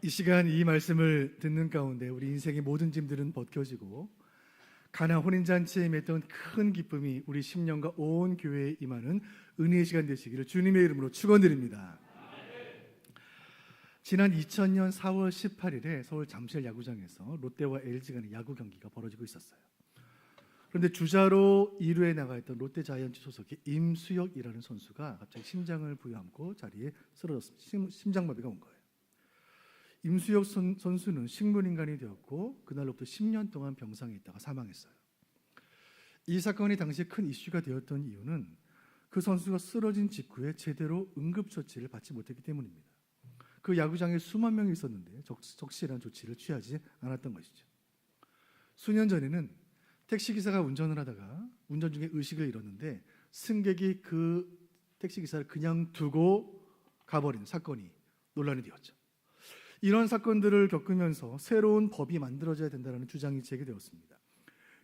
이 시간 이 말씀을 듣는 가운데 우리 인생의 모든 짐들은 벗겨지고 가나 혼인잔치에 맺던 큰 기쁨이 우리 10년과 온 교회에 임하는 은혜의 시간 되시기를 주님의 이름으로 축원드립니다. 지난 2000년 4월 18일에 서울 잠실 야구장에서 롯데와 LG 간의 야구 경기가 벌어지고 있었어요. 그런데 주자로 2루에 나가 있던 롯데자이언츠 소속의 임수혁이라는 선수가 갑자기 심장을 부여잡고 자리에 쓰러졌습니다. 심장마비가 온 거예요. 임수혁 선수는 식물인간이 되었고 그날로부터 10년 동안 병상에 있다가 사망했어요. 이 사건이 당시에 큰 이슈가 되었던 이유는 그 선수가 쓰러진 직후에 제대로 응급처치를 받지 못했기 때문입니다. 그 야구장에 수만 명이 있었는데 적실한 조치를 취하지 않았던 것이죠. 수년 전에는 택시기사가 운전을 하다가 운전 중에 의식을 잃었는데 승객이 그 택시기사를 그냥 두고 가버린 사건이 논란이 되었죠. 이런 사건들을 겪으면서 새로운 법이 만들어져야 된다는 주장이 제기되었습니다.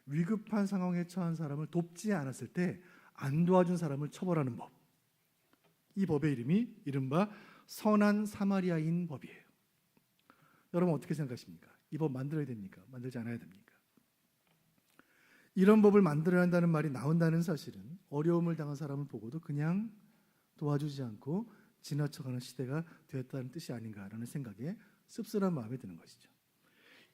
위급한 상황에 처한 사람을 돕지 않았을 때 안 도와준 사람을 처벌하는 법. 이 법의 이름이 이른바 선한 사마리아인 법이에요. 여러분 어떻게 생각하십니까? 이 법 만들어야 됩니까? 만들지 않아야 됩니까? 이런 법을 만들어야 한다는 말이 나온다는 사실은 어려움을 당한 사람을 보고도 그냥 도와주지 않고 지나쳐가는 시대가 되었다는 뜻이 아닌가라는 생각에 씁쓸한 마음이 드는 것이죠.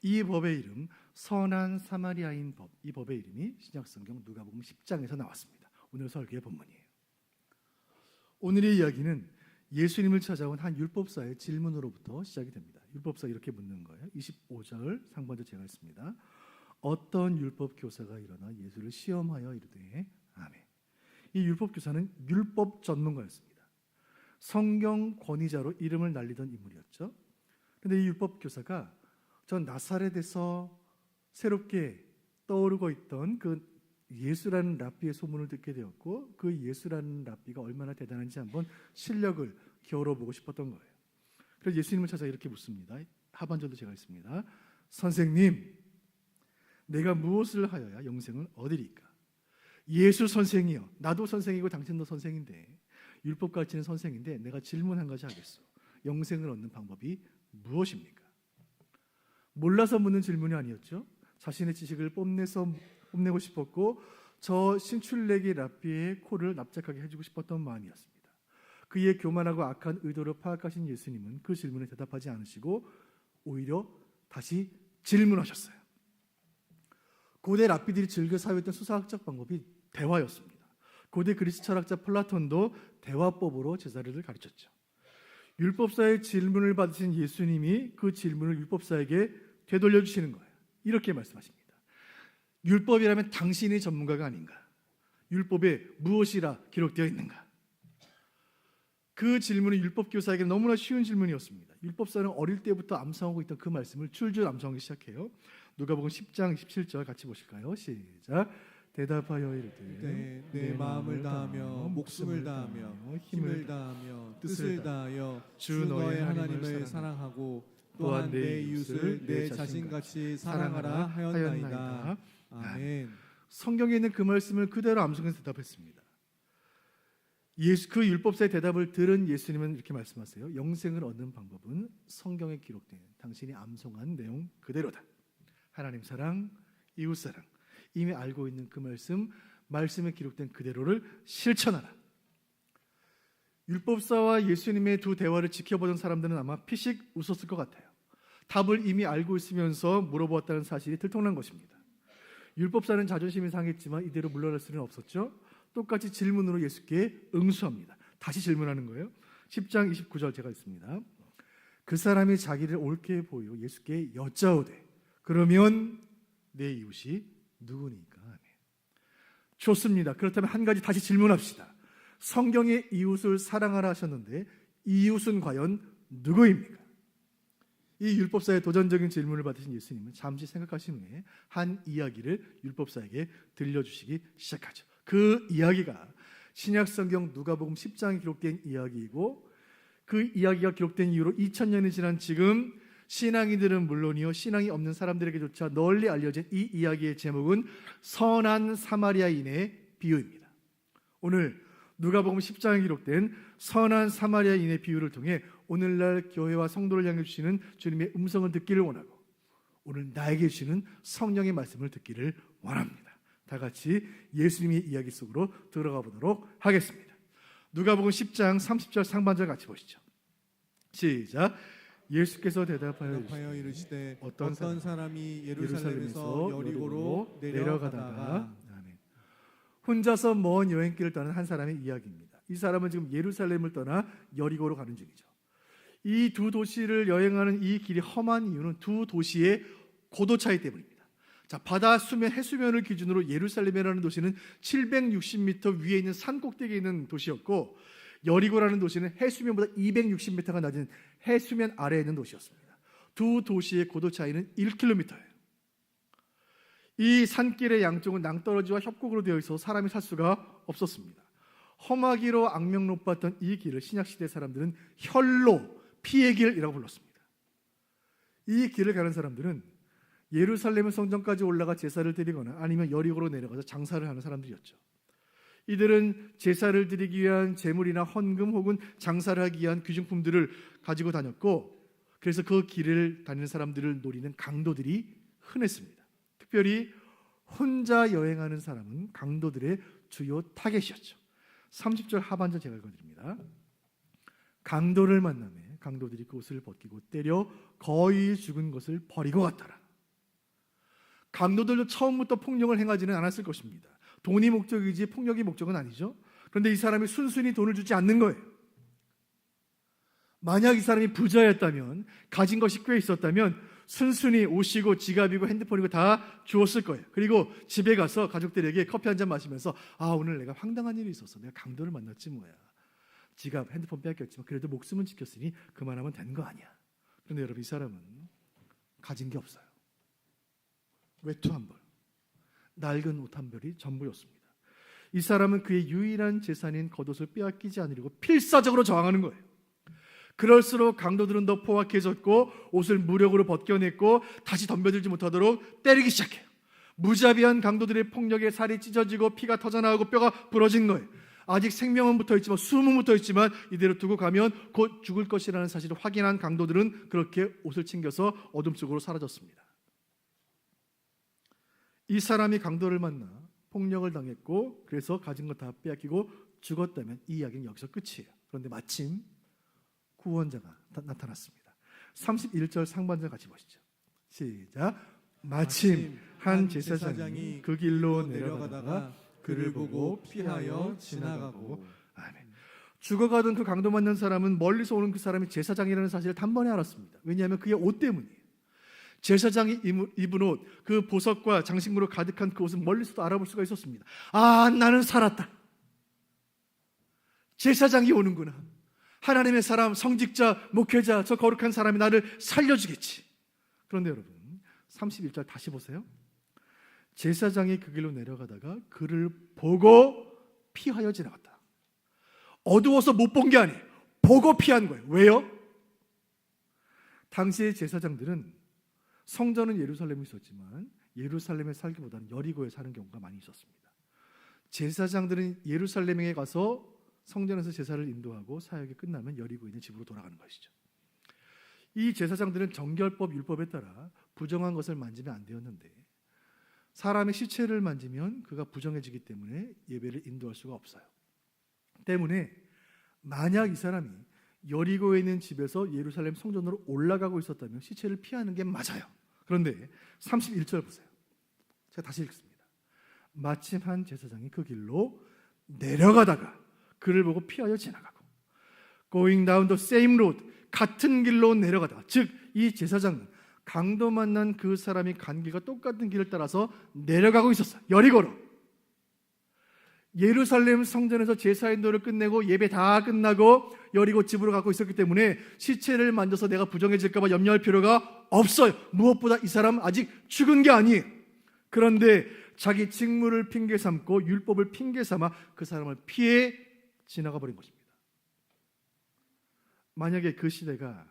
이 법의 이름 선한 사마리아인 법, 이 법의 이름이 신약성경 누가복음 10장에서 나왔습니다. 오늘 설교의 본문이에요. 오늘의 이야기는 예수님을 찾아온 한 율법사의 질문으로부터 시작이 됩니다. 율법사 이렇게 묻는 거예요. 25절 상반절 제가 했습니다. 어떤 율법 교사가 일어나 예수를 시험하여 이르되 아멘. 이 율법 교사는 율법 전문가였습니다. 성경 권위자로 이름을 날리던 인물이었죠. 그런데 이 율법 교사가 전 나사렛에서 새롭게 떠오르고 있던 그 예수라는 랍비의 소문을 듣게 되었고 그 예수라는 랍비가 얼마나 대단한지 한번 실력을 겨뤄보고 싶었던 거예요. 그래서 예수님을 찾아 이렇게 묻습니다. 하반절도 제가 했습니다. 선생님, 내가 무엇을 하여야 영생을 얻으리까? 예수 선생이여, 나도 선생이고 당신도 선생인데 율법 가르치는 선생인데 내가 질문 한 가지 하겠소. 영생을 얻는 방법이 무엇입니까? 몰라서 묻는 질문이 아니었죠. 자신의 지식을 뽐내고 싶었고 저 신출내기 랍비의 코를 납작하게 해주고 싶었던 마음이었습니다. 그의 교만하고 악한 의도를 파악하신 예수님은 그 질문에 대답하지 않으시고 오히려 다시 질문하셨어요. 고대 랍비들이 즐겨 사용했던 수사학적 방법이 대화였습니다. 고대 그리스 철학자 플라톤도 대화법으로 제자들을 가르쳤죠. 율법사의 질문을 받으신 예수님이 그 질문을 율법사에게 되돌려 주시는 거예요. 이렇게 말씀하십니다. 율법이라면 당신이 전문가가 아닌가? 율법에 무엇이라 기록되어 있는가? 그 질문은 율법교사에게 너무나 쉬운 질문이었습니다. 율법사는 어릴 때부터 암송하고 있던 그 말씀을 줄줄 암송하기 시작해요. 누가복음 10장 27절 같이 보실까요? 시작. 대답하여 이르되 내 마음을 다하며 목숨을 다하며 힘을 다하며 뜻을 다하여 주 너의 하나님을 사랑하고 또한 내 이웃을 내 자신같이 사랑하라 하였나이다. 아멘. 성경에 있는 그 말씀을 그대로 암송해서 대답했습니다. 그 율법사의 대답을 들은 예수님은 이렇게 말씀하세요. 영생을 얻는 방법은 성경에 기록된 당신이 암송한 내용 그대로다. 하나님 사랑, 이웃 사랑, 이미 알고 있는 그 말씀에 기록된 그대로를 실천하라. 율법사와 예수님의 두 대화를 지켜보던 사람들은 아마 피식 웃었을 것 같아요. 답을 이미 알고 있으면서 물어보았다는 사실이 들통난 것입니다. 율법사는 자존심이 상했지만 이대로 물러날 수는 없었죠. 똑같이 질문으로 예수께 응수합니다. 다시 질문하는 거예요. 10장 29절 제가 있습니다. 그 사람이 자기를 옳게 보여 예수께 여짜오되 그러면 내 이웃이 누구니까? 아멘. 좋습니다. 그렇다면 한 가지 다시 질문합시다. 성경에 이웃을 사랑하라 하셨는데 이웃은 과연 누구입니까? 이 율법사의 도전적인 질문을 받으신 예수님은 잠시 생각하신 후에 한 이야기를 율법사에게 들려주시기 시작하죠. 그 이야기가 신약성경 누가복음 10장에 기록된 이야기이고 그 이야기가 기록된 이후로 2000년이 지난 지금 신앙인들은 물론이요 신앙이 없는 사람들에게조차 널리 알려진 이 이야기의 제목은 선한 사마리아인의 비유입니다. 오늘 누가복음 10장에 기록된 선한 사마리아인의 비유를 통해 오늘날 교회와 성도를 향해 주시는 주님의 음성을 듣기를 원하고 오늘 나에게 주시는 성령의 말씀을 듣기를 원합니다. 다 같이 예수님의 이야기 속으로 들어가 보도록 하겠습니다. 누가복음 10장 30절 상반절 같이 보시죠. 시작. 예수께서 대답하여 이르시되 어떤 사람이 예루살렘에서 여리고로 내려가다가 아멘. 혼자서 먼 여행길을 떠난 한 사람의 이야기입니다. 이 사람은 지금 예루살렘을 떠나 여리고로 가는 중이죠. 이 두 도시를 여행하는 이 길이 험한 이유는 두 도시의 고도 차이 때문입니다. 자, 바다 수면 해수면을 기준으로 예루살렘이라는 도시는 760m 위에 있는 산 꼭대기에 있는 도시였고 여리고라는 도시는 해수면보다 260m가 낮은 해수면 아래에 있는 도시였습니다. 두 도시의 고도 차이는 1km예요. 이 산길의 양쪽은 낭떠러지와 협곡으로 되어 있어서 사람이 살 수가 없었습니다. 험하기로 악명 높았던 이 길을 신약시대 사람들은 혈로, 피의 길이라고 불렀습니다. 이 길을 가는 사람들은 예루살렘 성전까지 올라가 제사를 드리거나 아니면 여리고로 내려가서 장사를 하는 사람들이었죠. 이들은 제사를 드리기 위한 제물이나 헌금 혹은 장사를 하기 위한 귀중품들을 가지고 다녔고 그래서 그 길을 다니는 사람들을 노리는 강도들이 흔했습니다. 특별히 혼자 여행하는 사람은 강도들의 주요 타겟이었죠. 30절 하반절 제가 읽어드립니다. 강도를 만나매 강도들이 그 옷을 벗기고 때려 거의 죽은 것을 버리고 갔더라. 강도들도 처음부터 폭력을 행하지는 않았을 것입니다. 돈이 목적이지 폭력이 목적은 아니죠. 그런데 이 사람이 순순히 돈을 주지 않는 거예요. 만약 이 사람이 부자였다면 가진 것이 꽤 있었다면 순순히 옷이고 지갑이고 핸드폰이고 다 주었을 거예요. 그리고 집에 가서 가족들에게 커피 한 잔 마시면서 오늘 내가 황당한 일이 있었어. 내가 강도를 만났지 뭐야. 지갑, 핸드폰 뺏겼지만 그래도 목숨은 지켰으니 그만하면 되는 거 아니야. 그런데 여러분 이 사람은 가진 게 없어요. 외투 한 벌, 낡은 옷 한 벌이 전부였습니다. 이 사람은 그의 유일한 재산인 겉옷을 빼앗기지 않으려고 필사적으로 저항하는 거예요. 그럴수록 강도들은 더 포악해졌고 옷을 무력으로 벗겨냈고 다시 덤벼들지 못하도록 때리기 시작해요. 무자비한 강도들의 폭력에 살이 찢어지고 피가 터져나오고 뼈가 부러진 거예요. 아직 생명은 붙어있지만 숨은 붙어있지만 이대로 두고 가면 곧 죽을 것이라는 사실을 확인한 강도들은 그렇게 옷을 챙겨서 어둠 속으로 사라졌습니다. 이 사람이 강도를 만나 폭력을 당했고 그래서 가진 것 다 빼앗기고 죽었다면 이 이야기는 여기서 끝이에요. 그런데 마침 구원자가 나타났습니다. 31절 상반절 같이 보시죠. 시작. 마침 한 제사장이 그 길로 내려가다가 그를 보고 피하여 지나가고. 아멘. 죽어가던 그 강도 만난 사람은 멀리서 오는 그 사람이 제사장이라는 사실을 단번에 알았습니다. 왜냐하면 그의 옷 때문이에요. 제사장이 입은 옷, 그 보석과 장식물로 가득한 그 옷은 멀리서도 알아볼 수가 있었습니다. 나는 살았다. 제사장이 오는구나. 하나님의 사람, 성직자, 목회자, 저 거룩한 사람이 나를 살려주겠지. 그런데 여러분 31절 다시 보세요. 제사장이 그 길로 내려가다가 그를 보고 피하여 지나갔다. 어두워서 못 본 게 아니에요. 보고 피한 거예요. 왜요? 당시의 제사장들은 성전은 예루살렘에 있었지만 예루살렘에 살기보다는 여리고에 사는 경우가 많이 있었습니다. 제사장들은 예루살렘에 가서 성전에서 제사를 인도하고 사역이 끝나면 여리고에 있는 집으로 돌아가는 것이죠. 이 제사장들은 정결법 율법에 따라 부정한 것을 만지면 안 되었는데 사람의 시체를 만지면 그가 부정해지기 때문에 예배를 인도할 수가 없어요. 때문에 만약 이 사람이 여리고에 있는 집에서 예루살렘 성전으로 올라가고 있었다면 시체를 피하는 게 맞아요. 그런데 31절 보세요. 제가 다시 읽습니다. 마침 한 제사장이 그 길로 내려가다가 그를 보고 피하여 지나가고 going down the same road 같은 길로 내려가다가 즉 이 제사장은 강도 만난 그 사람이 간 길과 똑같은 길을 따라서 내려가고 있었어요. 여리고로. 예루살렘 성전에서 제사 인도를 끝내고 예배 다 끝나고 여리고 집으로 가고 있었기 때문에 시체를 만져서 내가 부정해질까 봐 염려할 필요가 없어요. 무엇보다 이 사람 아직 죽은 게 아니에요. 그런데 자기 직무를 핑계 삼고 율법을 핑계 삼아 그 사람을 피해 지나가 버린 것입니다. 만약에 그 시대가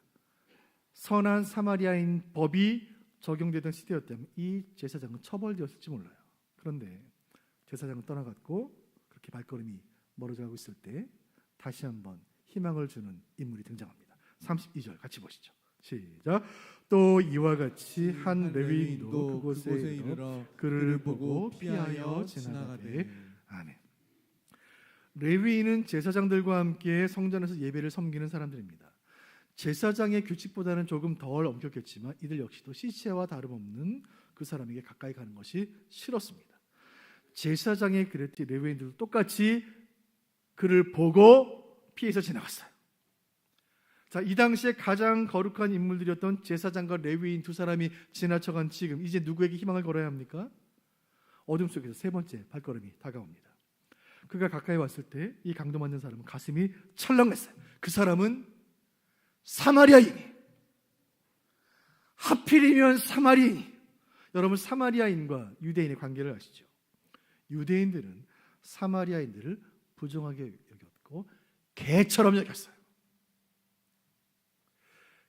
선한 사마리아인 법이 적용되던 시대였다면 이 제사장은 처벌되었을지 몰라요. 그런데 제사장은 떠나갔고 그렇게 발걸음이 멀어져 가고 있을 때 다시 한번 희망을 주는 인물이 등장합니다. 32절 같이 보시죠. 시작. 또 이와 같이 한 레위인도 그곳에 이르러 그를 보고 피하여 지나가되. 아멘. 레위인은 제사장들과 함께 성전에서 예배를 섬기는 사람들입니다. 제사장의 규칙보다는 조금 덜 엄격했지만 이들 역시도 시체와 다름없는 그 사람에게 가까이 가는 것이 싫었습니다. 제사장의 그랬지 레위인들도 똑같이 그를 보고 피해서 지나갔어요. 자, 이 당시에 가장 거룩한 인물들이었던 제사장과 레위인 두 사람이 지나쳐간 지금 이제 누구에게 희망을 걸어야 합니까? 어둠 속에서 세 번째 발걸음이 다가옵니다. 그가 가까이 왔을 때 이 강도 맞는 사람은 가슴이 철렁했어요. 그 사람은 사마리아인이. 하필이면 사마리아인이. 여러분, 사마리아인과 유대인의 관계를 아시죠? 유대인들은 사마리아인들을 부정하게 여겼고 개처럼 여겼어요.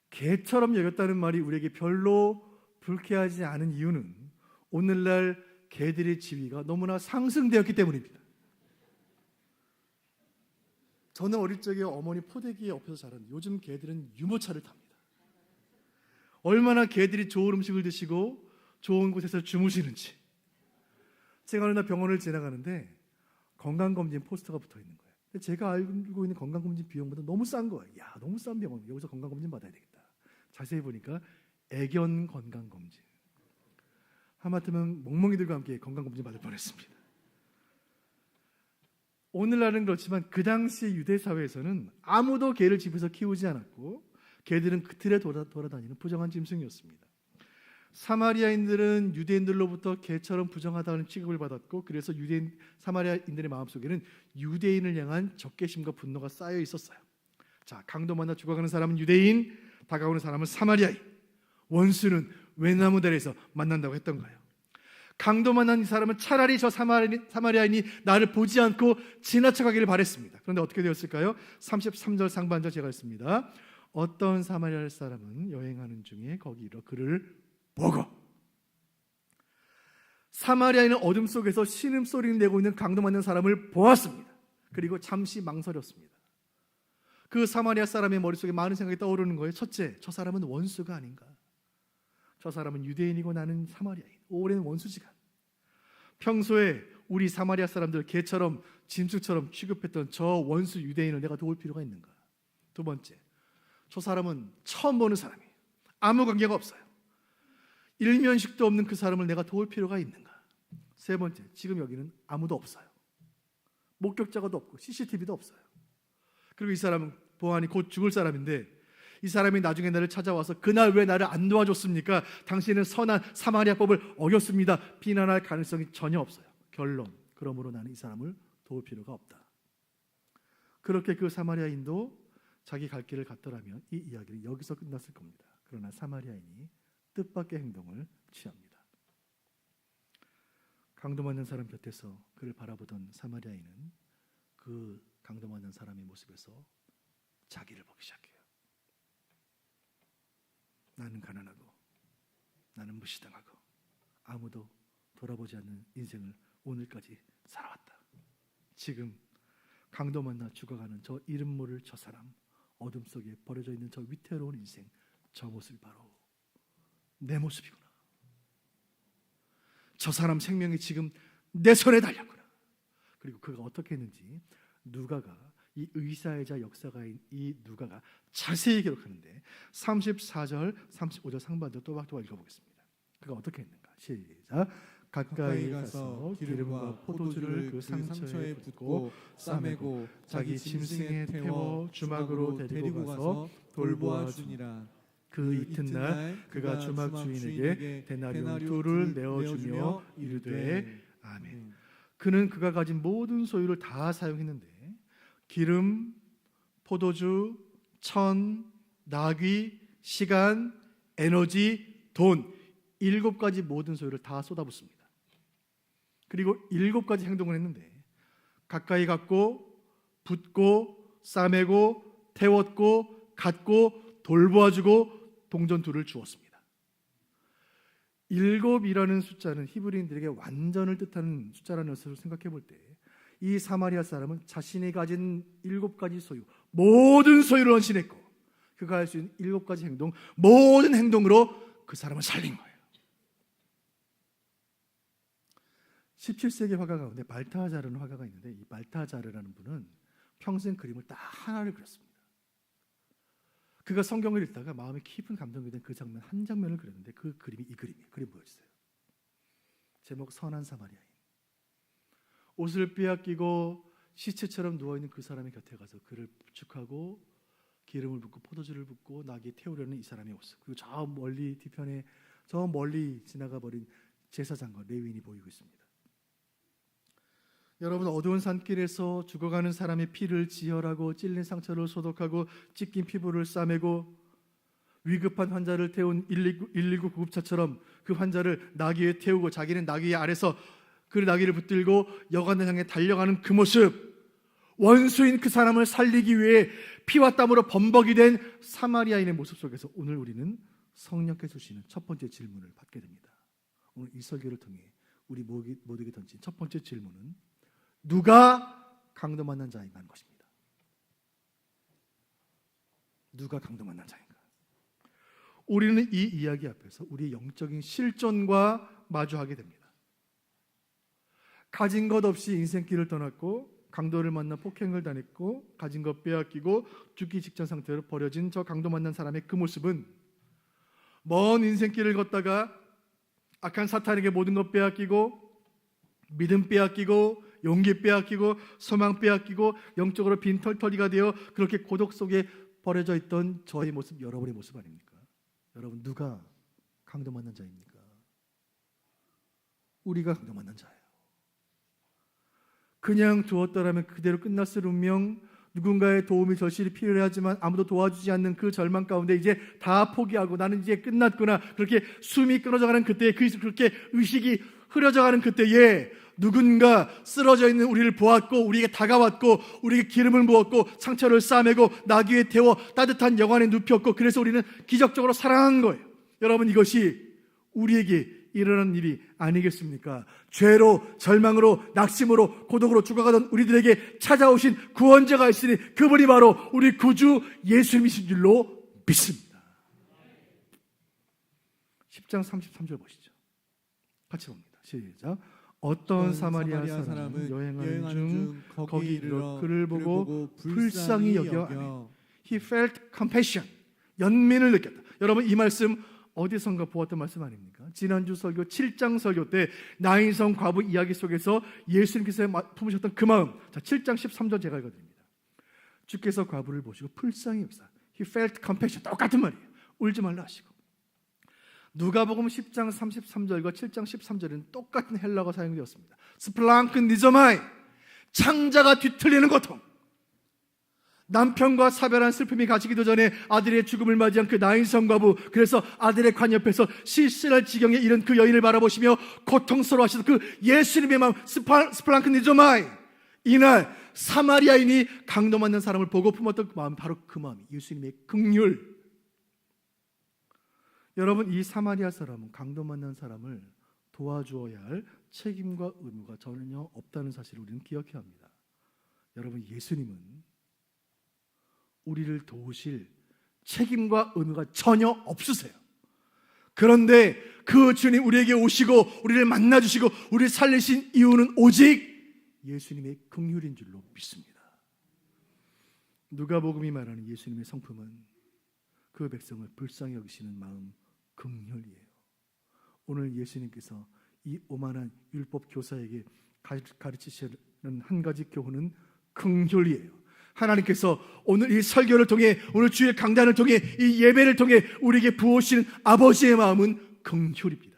개처럼 여겼다는 말이 우리에게 별로 불쾌하지 않은 이유는 오늘날 개들의 지위가 너무나 상승되었기 때문입니다. 저는 어릴 적에 어머니 포대기에 엎여서 자랐는데 요즘 개들은 유모차를 탑니다. 얼마나 개들이 좋은 음식을 드시고 좋은 곳에서 주무시는지. 제가 어느 날 병원을 지나가는데 건강검진 포스터가 붙어 있는 거예요. 근데 제가 알고 있는 건강검진 비용보다 너무 싼 거예요. 야, 너무 싼 병원, 여기서 건강검진 받아야 되겠다. 자세히 보니까 애견 건강검진. 하마터면 멍멍이들과 함께 건강검진 받을 뻔했습니다. 오늘날은 그렇지만 그 당시 유대 사회에서는 아무도 개를 집에서 키우지 않았고 개들은 그 틀에 돌아다니는 부정한 짐승이었습니다. 사마리아인들은 유대인들로부터 개처럼 부정하다는 취급을 받았고 그래서 사마리아인들의 마음속에는 유대인을 향한 적개심과 분노가 쌓여 있었어요. 자, 강도 만나 죽어가는 사람은 유대인, 다가오는 사람은 사마리아인. 원수는 외나무 다리에서 만난다고 했던 거예요. 강도 만난 이 사람은 차라리 저 사마리아인이 나를 보지 않고 지나쳐가기를 바랬습니다. 그런데 어떻게 되었을까요? 33절 상반절 제가 읽습니다. 어떤 사마리아 사람은 여행하는 중에 거기 이르러 그를 보고. 사마리아인은 어둠 속에서 신음소리를 내고 있는 강도 만난 사람을 보았습니다. 그리고 잠시 망설였습니다. 그 사마리아 사람의 머릿속에 많은 생각이 떠오르는 거예요. 첫째, 저 사람은 원수가 아닌가? 저 사람은 유대인이고 나는 사마리아인. 오랜 원수지간. 평소에 우리 사마리아 사람들 개처럼 짐승처럼 취급했던 저 원수 유대인을 내가 도울 필요가 있는가? 두 번째, 저 사람은 처음 보는 사람이에요. 아무 관계가 없어요. 일면식도 없는 그 사람을 내가 도울 필요가 있는가? 세 번째, 지금 여기는 아무도 없어요. 목격자가도 없고 CCTV도 없어요. 그리고 이 사람은 보아하니 곧 죽을 사람인데 이 사람이 나중에 나를 찾아와서 그날 왜 나를 안 도와줬습니까? 당신은 선한 사마리아법을 어겼습니다. 비난할 가능성이 전혀 없어요. 결론, 그러므로 나는 이 사람을 도울 필요가 없다. 그렇게 그 사마리아인도 자기 갈 길을 갔더라면 이 이야기는 여기서 끝났을 겁니다. 그러나 사마리아인이 뜻밖의 행동을 취합니다. 강도 맞는 사람 곁에서 그를 바라보던 사마리아인은 그 강도 맞는 사람의 모습에서 자기를 보기 시작해요. 나는 가난하고 나는 무시당하고 아무도 돌아보지 않는 인생을 오늘까지 살아왔다. 지금 강도 만나 죽어가는 저 이름 모를 저 사람, 어둠 속에 버려져 있는 저 위태로운 인생, 저 모습이 바로 내 모습이구나. 저 사람 생명이 지금 내 손에 달렸구나. 그리고 그가 어떻게 했는지 누가가, 이 의사이자 역사가인 이 누가가 자세히 기록하는데 34절, 35절 상반절 또박또박 읽어보겠습니다. 그가 어떻게 했는가? 시작. 가까이 가서 기름과 포도주를 그 상처에 붓고 싸매고 자기 짐승에 태워 주막으로 데리고 가서 돌보아 주니라. 그 이튿날 그가 주막 주인에게 데나리온 2를 내어주며 이르되 아멘. 그는 그가 가진 모든 소유를 다 사용했는데 기름, 포도주, 천, 나귀, 시간, 에너지, 돈 7가지 모든 소유를 다 쏟아붓습니다. 그리고 7가지 행동을 했는데 가까이 갔고 붓고 싸매고 태웠고 갖고 돌보아주고 동전 2를 주었습니다. 7이라는 숫자는 히브리인들에게 완전을 뜻하는 숫자라는 것을 생각해 볼 때 이 사마리아 사람은 자신이 가진 7가지 소유, 모든 소유를 헌신했고 그가 할 수 있는 7가지 행동, 모든 행동으로 그 사람을 살린 거예요. 17세기 화가 가운데 발타자르는 화가가 있는데, 이 발타자르라는 분은 평생 그림을 딱 하나를 그렸습니다. 그가 성경을 읽다가 마음에 깊은 감동이 된 그 장면, 한 장면을 그렸는데, 그 그림이 이 그림이에요. 그림 보여주세요. 제목 선한 사마리아인. 옷을 빼앗기고 시체처럼 누워있는 그 사람의 곁에 가서 그를 부축하고 기름을 붓고 포도주를 붓고 나귀에 태우려는 이 사람의 모습, 그리고 저 멀리 뒤편에 저 멀리 지나가 버린 제사장과 레위인이 보이고 있습니다. 여러분, 어두운 산길에서 죽어가는 사람의 피를 지혈하고 찔린 상처를 소독하고 찢긴 피부를 싸매고 위급한 환자를 태운 119 구급차처럼 그 환자를 나귀에 태우고 자기는 나귀 아래서 그 나귀를 붙들고 여관을 향해 달려가는 그 모습, 원수인 그 사람을 살리기 위해 피와 땀으로 범벅이 된 사마리아인의 모습 속에서 오늘 우리는 성령께서 주시는 첫 번째 질문을 받게 됩니다. 오늘 이 설교를 통해 우리 모두에게 던진 첫 번째 질문은 누가 강도 만난 자인가 하는 것입니다. 누가 강도 만난 자인가? 우리는 이 이야기 앞에서 우리의 영적인 실존과 마주하게 됩니다. 가진 것 없이 인생길을 떠났고 강도를 만나 폭행을 당했고 가진 것 빼앗기고 죽기 직전 상태로 버려진 저 강도 만난 사람의 그 모습은 먼 인생길을 걷다가 악한 사탄에게 모든 것 빼앗기고 믿음 빼앗기고 용기 빼앗기고 소망 빼앗기고 영적으로 빈털터리가 되어 그렇게 고독 속에 버려져 있던 저의 모습, 여러분의 모습 아닙니까? 여러분, 누가 강도 만난 자입니까? 우리가 강도 만난 자예요. 그냥 두었더라면 그대로 끝났을 운명, 누군가의 도움이 절실히 필요하지만 아무도 도와주지 않는 그 절망 가운데 이제 다 포기하고 나는 이제 끝났구나, 그렇게 숨이 끊어져가는 그때에, 그렇게 의식이 흐려져가는 그때에 누군가 쓰러져 있는 우리를 보았고 우리에게 다가왔고 우리에게 기름을 부었고 상처를 싸매고 나귀에 태워 따뜻한 여관에 눕혔고 그래서 우리는 기적적으로 살아난 거예요. 여러분, 이것이 우리에게 일어난 일이 아니겠습니까? 죄로, 절망으로, 낙심으로, 고독으로 죽어가던 우리들에게 찾아오신 구원자가 있으니 그분이 바로 우리 구주 예수님이신 줄로 믿습니다. 10장 33절 보시죠. 같이 봅니다. 시작. 어떤 사마리아 사람은 여행하는 중 거기 이르러 그를 보고 불쌍히 여겨 He felt compassion, 연민을 느꼈다. 여러분, 이 말씀 어디선가 보았던 말씀 아닙니까? 지난주 설교 7장 설교 때 나인성 과부 이야기 속에서 예수님께서 품으셨던 그 마음. 자, 7장 13절 제가 읽어드립니다. 주께서 과부를 보시고 불쌍히 여기사 He felt compassion, 똑같은 말이에요. 울지 말라 하시고. 누가복음 10장 33절과 7장 13절은 똑같은 헬라어가 사용되었습니다. 스플랑크 니저마이, 창자가 뒤틀리는 고통. 남편과 사별한 슬픔이 가시기도 전에 아들의 죽음을 맞이한 그 나인성 과부, 그래서 아들의 관 옆에서 실실할 지경에 이른 그 여인을 바라보시며 고통스러워하시던 그 예수님의 마음, 스플랑크 니저마이. 이날 사마리아인이 강도 만난 사람을 보고 품었던 그 마음, 바로 그 마음이 예수님의 긍휼. 여러분, 이 사마리아 사람은 강도 만난 사람을 도와주어야 할 책임과 의무가 전혀 없다는 사실을 우리는 기억해야 합니다. 여러분, 예수님은 우리를 도우실 책임과 의무가 전혀 없으세요. 그런데 그 주님 우리에게 오시고 우리를 만나주시고 우리를 살리신 이유는 오직 예수님의 긍휼인 줄로 믿습니다. 누가복음이 말하는 예수님의 성품은 그 백성을 불쌍히 여기시는 마음, 긍휼이에요. 오늘 예수님께서 이 오만한 율법 교사에게 가르치시는 한 가지 교훈은 긍휼이에요. 하나님께서 오늘 이 설교를 통해, 오늘 주의 강단을 통해, 이 예배를 통해 우리에게 부어주시는 아버지의 마음은 긍휼입니다.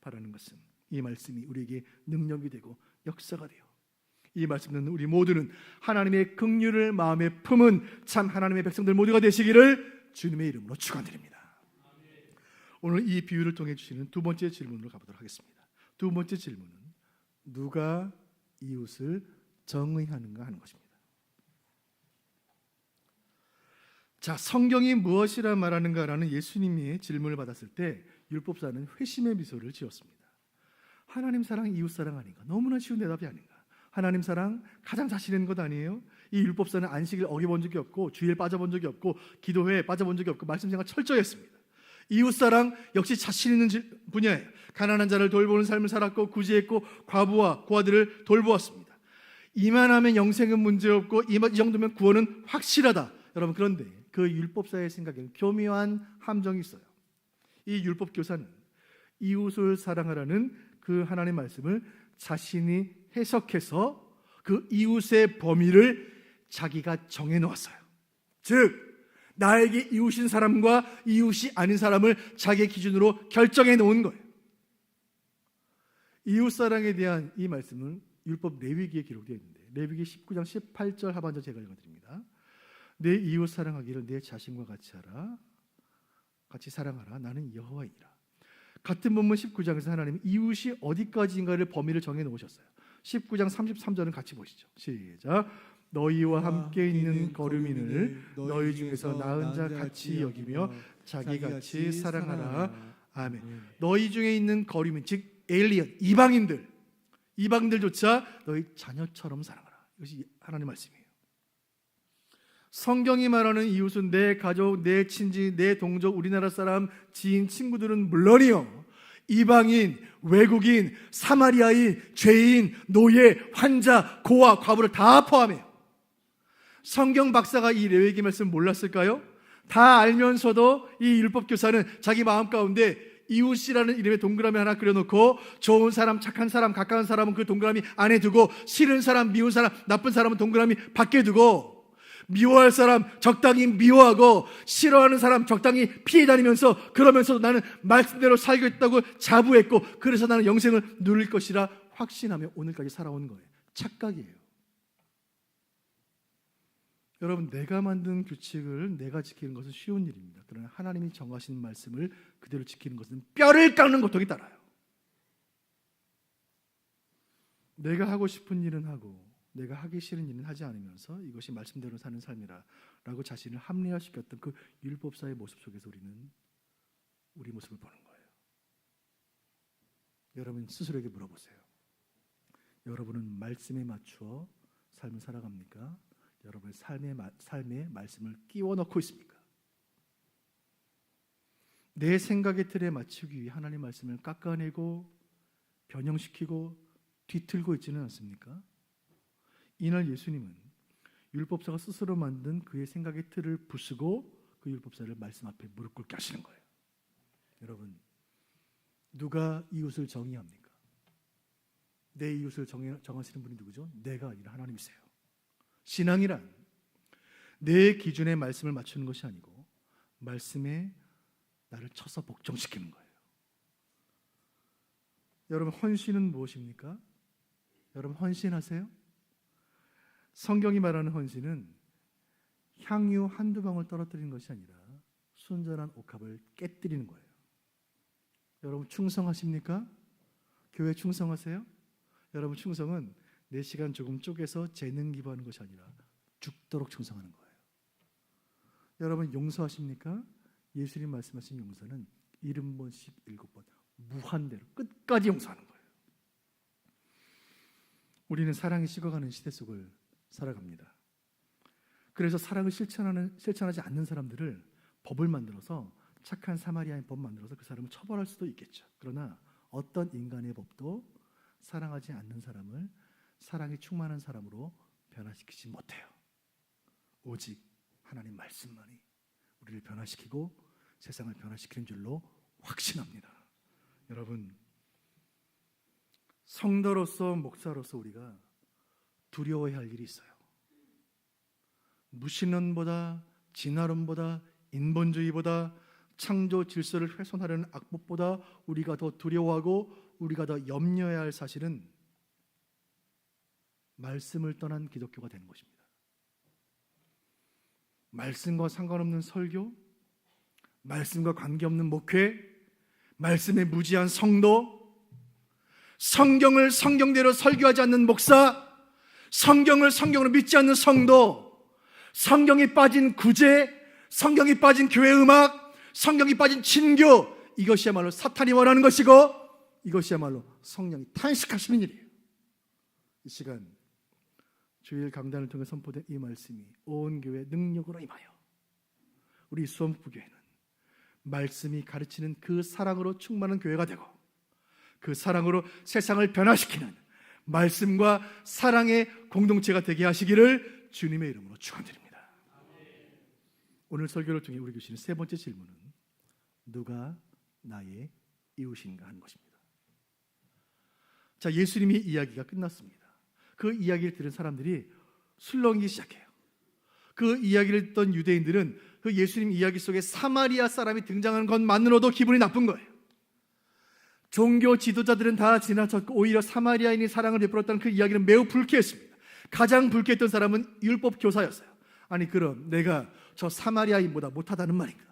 바라는 것은 이 말씀이 우리에게 능력이 되고 역사가 돼요. 이 말씀 듣는 우리 모두는 하나님의 긍휼을 마음에 품은 참 하나님의 백성들 모두가 되시기를 주님의 이름으로 축원드립니다. 오늘 이 비유를 통해 주시는 두 번째 질문으로 가보도록 하겠습니다. 두 번째 질문은 누가 이웃을 정의하는가 하는 것입니다. 자, 성경이 무엇이라 말하는가라는 예수님의 질문을 받았을 때 율법사는 회심의 미소를 지었습니다. 하나님 사랑, 이웃 사랑 아닌가? 너무나 쉬운 대답이 아닌가? 하나님 사랑 가장 자신 있는 것 아니에요? 이 율법사는 안식일 어겨본 적이 없고 주일 빠져본 적이 없고 기도회에 빠져본 적이 없고 말씀 생활 철저히 했습니다. 이웃사랑 역시 자신 있는 분야에 가난한 자를 돌보는 삶을 살았고 구제했고 과부와 고아들을 돌보았습니다. 이만하면 영생은 문제없고 이 정도면 구원은 확실하다. 여러분, 그런데 그 율법사의 생각에는 교묘한 함정이 있어요. 이 율법교사는 이웃을 사랑하라는 그 하나님의 말씀을 자신이 해석해서 그 이웃의 범위를 자기가 정해놓았어요. 즉 나에게 이웃인 사람과 이웃이 아닌 사람을 자기의 기준으로 결정해 놓은 거예요. 이웃사랑에 대한 이 말씀은 율법 레위기에 기록되어 있는데 레위기 19장 18절 하반절 제가 읽어드립니다. 내 이웃 사랑하기를 내 자신과 같이 사랑하라. 나는 여호와이니라. 같은 본문 19장에서 하나님은 이웃이 어디까지인가를 범위를 정해 놓으셨어요. 19장 33절은 같이 보시죠. 시작. 너희와 함께 있는 거류민을 너희 중에서 나은 자 같이 여기며 자기같이 사랑하라. 아멘. 너희 중에 있는 거류민, 즉 에일리언, 이방인들조차 너희 자녀처럼 사랑하라. 이것이 하나님의 말씀이에요. 성경이 말하는 이웃은 내 가족, 내 친지, 내 동족, 우리나라 사람, 지인, 친구들은 물론이요, 이방인, 외국인, 사마리아인, 죄인, 노예, 환자, 고아, 과부를 다 포함해요. 성경 박사가 이 레위기 말씀을 몰랐을까요? 다 알면서도 이 율법교사는 자기 마음 가운데 이웃이라는 이름의 동그라미 하나 그려놓고 좋은 사람, 착한 사람, 가까운 사람은 그 동그라미 안에 두고 싫은 사람, 미운 사람, 나쁜 사람은 동그라미 밖에 두고 미워할 사람 적당히 미워하고 싫어하는 사람 적당히 피해 다니면서 그러면서도 나는 말씀대로 살겠다고 자부했고 그래서 나는 영생을 누릴 것이라 확신하며 오늘까지 살아온 거예요. 착각이에요. 여러분, 내가 만든 규칙을 내가 지키는 것은 쉬운 일입니다. 그러나 하나님이 정하신 말씀을 그대로 지키는 것은 뼈를 깎는 고통이 따라요. 내가 하고 싶은 일은 하고 내가 하기 싫은 일은 하지 않으면서 이것이 말씀대로 사는 삶이라고 자신을 합리화시켰던 그 율법사의 모습 속에서 우리는 우리 모습을 보는 거예요. 여러분 스스로에게 물어보세요. 여러분은 말씀에 맞추어 삶을 살아갑니까? 여러분의 삶에 말씀을 끼워 넣고 있습니까? 내 생각의 틀에 맞추기 위해 하나님의 말씀을 깎아내고 변형시키고 뒤틀고 있지는 않습니까? 이날 예수님은 율법사가 스스로 만든 그의 생각의 틀을 부수고 그 율법사를 말씀 앞에 무릎 꿇게 하시는 거예요. 여러분, 누가 이웃을 정의합니까? 내 이웃을 정하시는 분이 누구죠? 내가 아니라 하나님이세요. 신앙이란 내 기준의 말씀을 맞추는 것이 아니고 말씀에 나를 쳐서 복종시키는 거예요. 여러분, 헌신은 무엇입니까? 여러분, 헌신하세요? 성경이 말하는 헌신은 향유 한두 방울 떨어뜨리는 것이 아니라 순전한 옥합을 깨뜨리는 거예요. 여러분, 충성하십니까? 교회 충성하세요? 여러분, 충성은 내 시간 조금 쪼개서 재능 기부하는 것이 아니라 죽도록 충성하는 거예요. 여러분, 용서하십니까? 예수님 말씀하신 용서는 70번씩 7번 무한대로 끝까지 용서하는 거예요. 우리는 사랑이 식어가는 시대 속을 살아갑니다. 그래서 사랑을 실천하지 않는 사람들을 법을 만들어서 착한 사마리아인 법 만들어서 그 사람을 처벌할 수도 있겠죠. 그러나 어떤 인간의 법도 사랑하지 않는 사람을 사랑이 충만한 사람으로 변화시키지 못해요. 오직 하나님 말씀만이 우리를 변화시키고 세상을 변화시키는 줄로 확신합니다. 여러분, 성도로서 목사로서 우리가 두려워해야 할 일이 있어요. 무신론보다 진화론보다 인본주의보다 창조 질서를 훼손하려는 악법보다 우리가 더 두려워하고 우리가 더 염려해야 할 사실은 말씀을 떠난 기독교가 되는 것입니다. 말씀과 상관없는 설교, 말씀과 관계없는 목회, 말씀에 무지한 성도, 성경을 성경대로 설교하지 않는 목사, 성경을 성경으로 믿지 않는 성도, 성경이 빠진 구제, 성경이 빠진 교회 음악, 성경이 빠진 친교, 이것이야말로 사탄이 원하는 것이고 이것이야말로 성령이 탄식하시는 일이에요. 이 시간 주일 강단을 통해 선포된 이 말씀이 온 교회 능력으로 임하여 우리 수원부교회는 말씀이 가르치는 그 사랑으로 충만한 교회가 되고 그 사랑으로 세상을 변화시키는 말씀과 사랑의 공동체가 되게 하시기를 주님의 이름으로 축원드립니다. 오늘 설교를 통해 우리 주시는 세 번째 질문은 누가 나의 이웃인가 하는 것입니다. 자, 예수님의 이야기가 끝났습니다. 그 이야기를 들은 사람들이 술렁이기 시작해요. 그 이야기를 듣던 유대인들은 그 예수님 이야기 속에 사마리아 사람이 등장하는 것만으로도 기분이 나쁜 거예요. 종교 지도자들은 다 지나쳤고 오히려 사마리아인이 사랑을 베풀었다는 그 이야기는 매우 불쾌했습니다. 가장 불쾌했던 사람은 율법 교사였어요. 아니 그럼 내가 저 사마리아인보다 못하다는 말인가?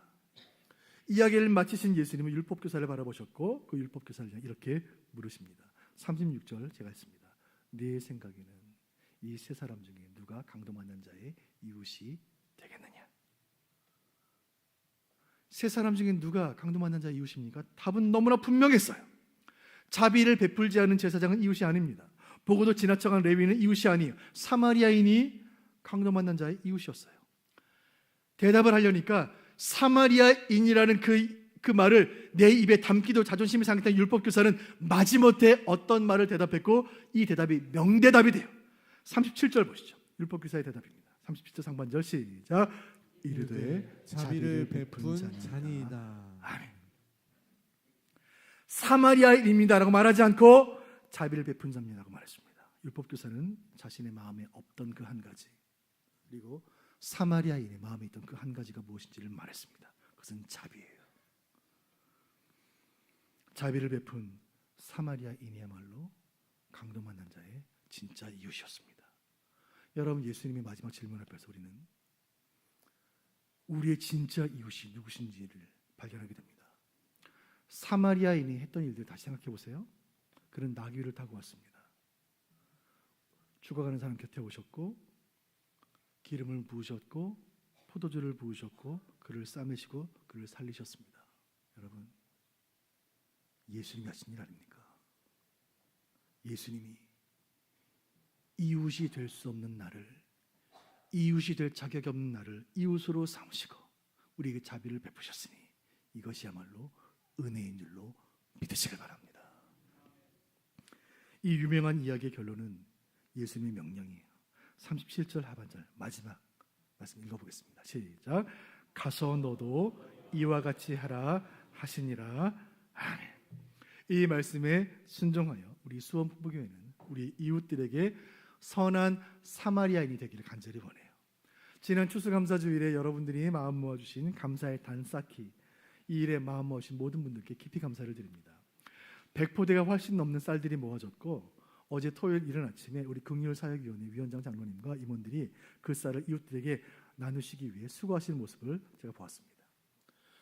이야기를 마치신 예수님은 율법 교사를 바라보셨고 그 율법 교사를 이렇게 물으십니다. 36절 제가 했습니다. 네 생각에는 이 세 사람 중에 누가 강도 만난 자의 이웃이 되겠느냐? 세 사람 중에 누가 강도 만난 자의 이웃입니까? 답은 너무나 분명했어요. 자비를 베풀지 않은 제사장은 이웃이 아닙니다. 보고도 지나쳐간 레위인은 이웃이 아니에요. 사마리아인이 강도 만난 자의 이웃이었어요. 대답을 하려니까 사마리아인이라는 그 말을 내 입에 담기도 자존심이 상했던 율법교사는 마지못해 어떤 말을 대답했고 이 대답이 명대답이 돼요. 37절 보시죠. 율법교사의 대답입니다. 37절 상반절 시작. 이르되 자비를 베푼 자니이다. 아멘. 사마리아인입니다라고 말하지 않고 자비를 베푼 자입니다라고 말했습니다. 율법교사는 자신의 마음에 없던 그 한 가지 그리고 사마리아인의 마음에 있던 그 한 가지가 무엇인지를 말했습니다. 그것은 자비예요. 자비를 베푼 사마리아인이야말로 강도 만난 자의 진짜 이웃이었습니다. 여러분, 예수님의 마지막 질문 앞에서 우리는 우리의 진짜 이웃이 누구신지를 발견하게 됩니다. 사마리아인이 했던 일들 다시 생각해 보세요. 그는 나귀를 타고 왔습니다. 죽어가는 사람 곁에 오셨고 기름을 부으셨고 포도주를 부으셨고 그를 싸매시고 그를 살리셨습니다. 여러분, 예수님이 하신 일 아닙니까? 예수님이 이웃이 될 수 없는 나를, 이웃이 될 자격이 없는 나를 이웃으로 삼으시고 우리에게 자비를 베푸셨으니 이것이야말로 은혜인 줄로 믿으시길 바랍니다. 이 유명한 이야기의 결론은 예수님의 명령이에요. 37절 하반절 마지막 말씀 읽어보겠습니다. 시작. 가서 너도 이와 같이 하라 하시니라. 아멘. 이 말씀에 순종하여 우리 수원부교회는 우리 이웃들에게 선한 사마리아인이 되기를 간절히 원해요. 지난 추수감사주일에 여러분들이 마음 모아주신 감사의 단 쌓기, 이 일에 마음 모으신 모든 분들께 깊이 감사를 드립니다. 100포대가 훨씬 넘는 쌀들이 모아졌고 어제 토요일 이른 아침에 우리 긍휼사역위원회 위원장 장로님과 임원들이 그 쌀을 이웃들에게 나누시기 위해 수고하시는 모습을 제가 보았습니다.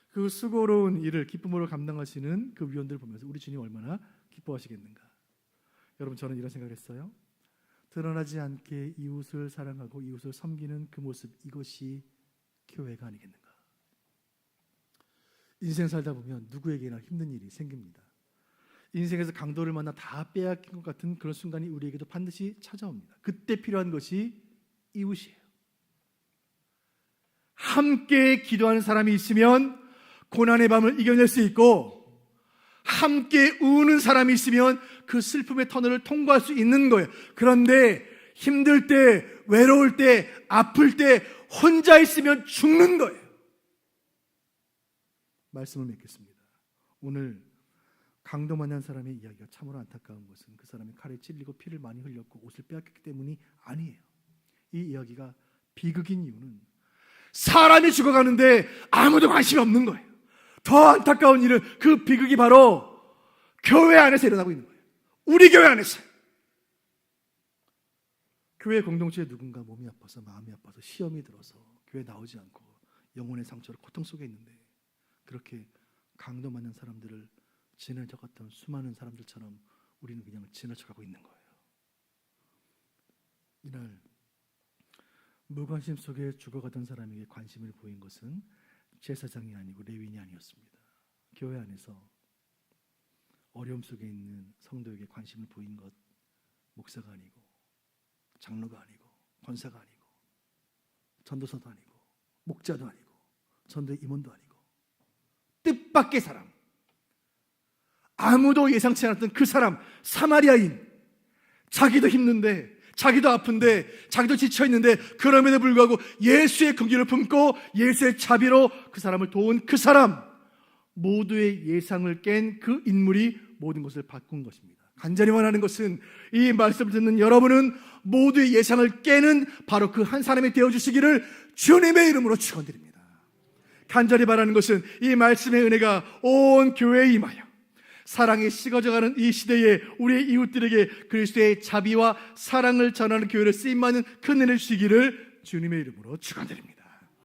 그 수고로운 일을 기쁨으로 감당하시는 그 위원들을 보면서 우리 주님 얼마나 기뻐하시겠는가. 여러분, 저는 이런 생각을 했어요. 드러나지 않게 이웃을 사랑하고 이웃을 섬기는 그 모습, 이것이 교회가 아니겠는가. 인생 살다 보면 누구에게나 힘든 일이 생깁니다. 인생에서 강도를 만나 다 빼앗긴 것 같은 그런 순간이 우리에게도 반드시 찾아옵니다. 그때 필요한 것이 이웃이에요. 함께 기도하는 사람이 있으면 고난의 밤을 이겨낼 수 있고 함께 우는 사람이 있으면 그 슬픔의 터널을 통과할 수 있는 거예요. 그런데 힘들 때, 외로울 때, 아플 때 혼자 있으면 죽는 거예요. 말씀을 맺겠습니다. 오늘 강도 만난 사람의 이야기가 참으로 안타까운 것은 그 사람이 칼에 찔리고 피를 많이 흘렸고 옷을 빼앗겼기 때문이 아니에요. 이 이야기가 비극인 이유는 사람이 죽어가는데 아무도 관심이 없는 거예요. 더 안타까운 일은 그 비극이 바로 교회 안에서 일어나고 있는 거예요. 우리 교회 안에서. 교회 공동체에 누군가 몸이 아파서 마음이 아파서 시험이 들어서 교회 나오지 않고 영혼의 상처로 고통 속에 있는데 그렇게 강도 만난 사람들을 지나쳐갔던 수많은 사람들처럼 우리는 그냥 지나쳐가고 있는 거예요. 이날 무관심 속에 죽어가던 사람에게 관심을 보인 것은 제사장이 아니고 레위인이 아니었습니다. 교회 안에서 어려움 속에 있는 성도에게 관심을 보인 것 목사가 아니고 장로가 아니고 권사가 아니고 전도사도 아니고 목자도 아니고 전도의 임원도 아니고 뜻밖의 사람, 아무도 예상치 않았던 그 사람, 사마리아인, 자기도 힘든데, 자기도 아픈데, 자기도 지쳐있는데 그럼에도 불구하고 예수의 긍휼을 품고 예수의 자비로 그 사람을 도운 그 사람, 모두의 예상을 깬 그 인물이 모든 것을 바꾼 것입니다. 간절히 원하는 것은 이 말씀을 듣는 여러분은 모두의 예상을 깨는 바로 그 한 사람이 되어주시기를 주님의 이름으로 축원드립니다. 간절히 바라는 것은 이 말씀의 은혜가 온 교회에 임하여 사랑이 식어져가는 이 시대에 우리의 이웃들에게 그리스도의 자비와 사랑을 전하는 교회를 쓰임받는 큰 은혜를 주시기를 주님의 이름으로 축원드립니다.